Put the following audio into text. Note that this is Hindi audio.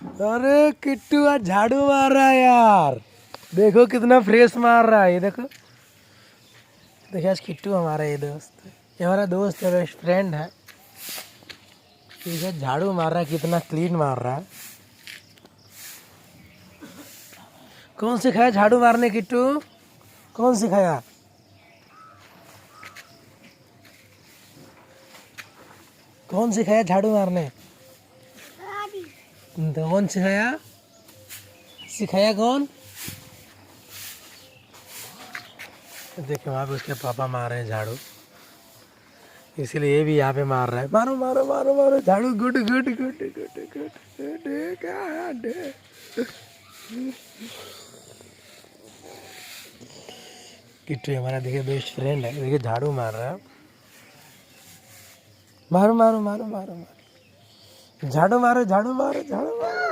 अरे किट्टू आज झाड़ू मार रहा है यार। देखो कितना फ्रेश मार रहा है, ये देखो। देखिए आज किट्टू हमारा ये दोस्त, ये हमारा दोस्त है, बेस्ट फ्रेंड है। ये झाड़ू मार रहा है, कितना क्लीन मार रहा है। कौन सिखाया झाड़ू मारने किट्टू? कौन सिखाया? कौन सिखाया झाड़ू मारने? कौन सिखाया? सिखाया कौन? देखिए वहाँ पे उसके पापा मार रहे हैं झाड़ू, इसीलिए ये भी यहाँ पे मार रहा है। मारो मारो मारो मारो झाड़ू। Good good good good good good. Kittu हमारा देखिए बेस्ट फ्रेंड है, देखिए झाड़ू मार रहा है। मारो मारो मारो मारो मारो झाड़ू मारो झाड़ू मारो झाड़ू मारो।